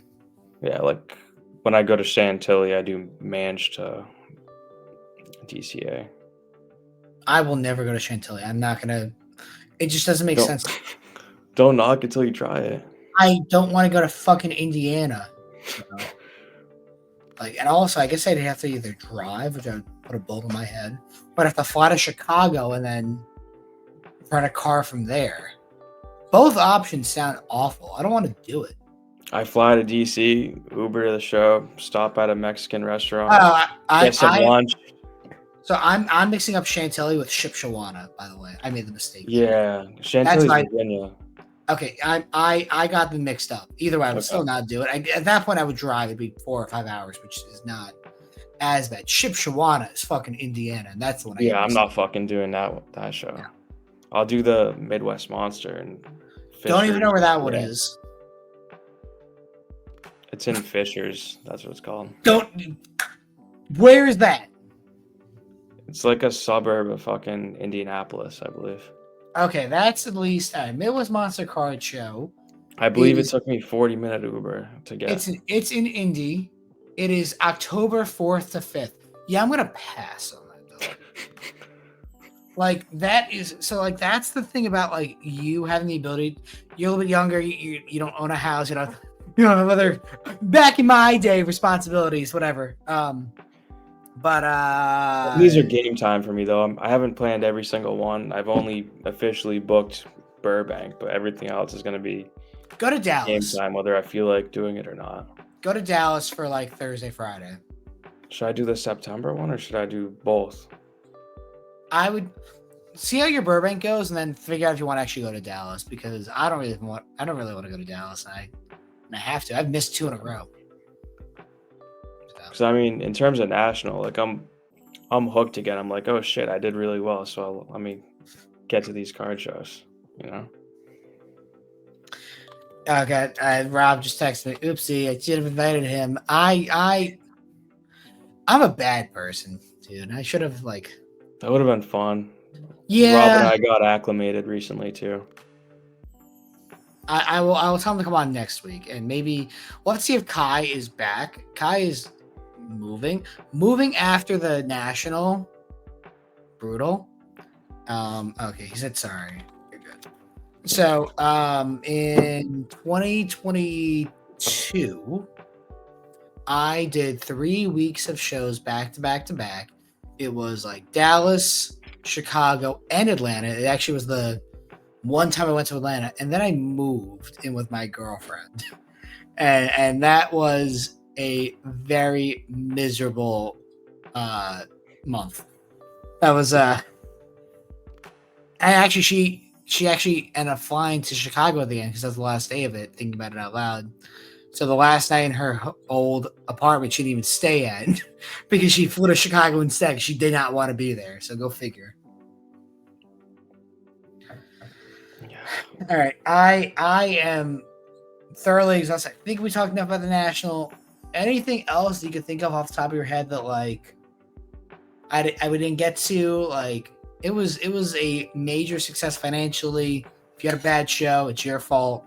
like when I go to Chantilly, I do Manch to DCA. I will never go to Chantilly. I'm not gonna. It just doesn't make Don't sense. don't knock until you try it. I don't want to go to fucking Indiana. You know? Like, and also, I guess I'd have to either drive, which I would put a bullet in my head, but I have to fly to Chicago and then rent a car from there. Both options sound awful. I don't want to do it. I fly to DC, Uber to the show, stop at a Mexican restaurant, I, get some I, lunch. so I'm mixing up Chantilly with Shipshawana. By the way, I made the mistake. Yeah, Chantilly's my- Virginia. Okay, I got them mixed up. Either way, I would Okay. still not do it. At that point, I would drive. It'd be 4 or 5 hours, which is not as bad. Shipshawana is fucking Indiana, and that's the one. Yeah, I'm not fucking doing that show. Yeah. I'll do the Midwest Monster and Don't even know where that one Yeah. is. It's in Fishers. That's what it's called. Don't. Where is that? It's like a suburb of fucking Indianapolis, I believe. Okay, that's at least a Midwest Monster Card Show. I believe it is- took me 40-minute Uber to get. It's in Indy. It is October 4th to 5th. Yeah, I'm gonna pass on that though. Like that is so like that's the thing about like you having the ability. You're a little bit younger. You don't own a house. You don't have other back in my day responsibilities. Whatever. But These are game time for me though. I haven't planned every single one. I've only officially booked Burbank, but everything else is going to be go to game Dallas. time, whether I feel like doing it or not. Go to Dallas for like Thursday, Friday. Should I do the September one or should I do both? I would see how your Burbank goes, and then figure out if you want to actually go to Dallas because I don't really want to go to Dallas. And I have to. I've missed 2 in a row. Because I mean, in terms of national, like I'm hooked again. I'm like, oh shit, I did really well. So let me get to these card shows. You know. Okay, Rob just texted me. Oopsie, I should have invited him. I'm a bad person, dude. I should have like. That would have been fun. Yeah. Rob and I got acclimated recently too. I will tell him to come on next week, and maybe we'll have to see if Kai is back. Kai is moving after the national. Brutal. Okay, he said sorry. You're good. So, in 2022, I did 3 weeks of shows back to back to back. It was like Dallas, Chicago, and Atlanta. It actually was the one time I went to Atlanta, and then I moved in with my girlfriend, and that was a very miserable month. That was and actually she actually ended up flying to Chicago at the end because that was the last day of it. Thinking about it out loud. So the last night in her old apartment, she didn't even stay at because she flew to Chicago instead. She did not want to be there. So go figure. All right, I am thoroughly exhausted. I think we talked enough about the national. Anything else you could think of off the top of your head that like I didn't get to? Like it was a major success financially. If you had a bad show, it's your fault.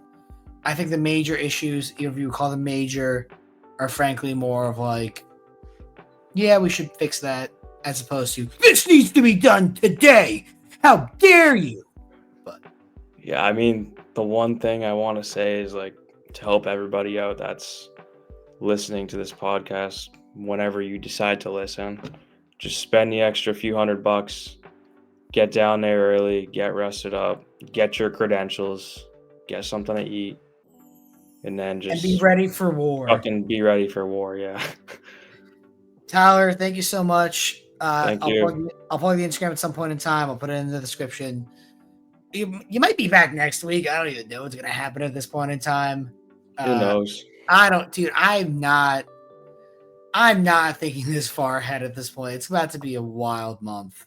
I think the major issues, if you call them major, are frankly more of like, yeah, we should fix that, as opposed to this needs to be done today. How dare you? But Yeah, I mean, the one thing I want to say is like to help everybody out that's listening to this podcast, whenever you decide to listen, just spend the extra few $100, get down there early, get rested up, get your credentials, get something to eat, and then and be just ready for war. fucking be ready for war. Yeah. Tyler, thank you so much. Thank I'll you. plug the Instagram at some point in time. I'll put it in the description. You might be back next week. I don't even know what's gonna happen at this point in time. Who knows? I don't, dude. I'm not thinking this far ahead at this point. It's about to be a wild month.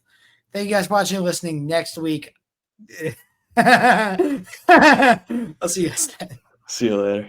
Thank you guys for watching and listening. Next week, I'll see you guys then. See you later.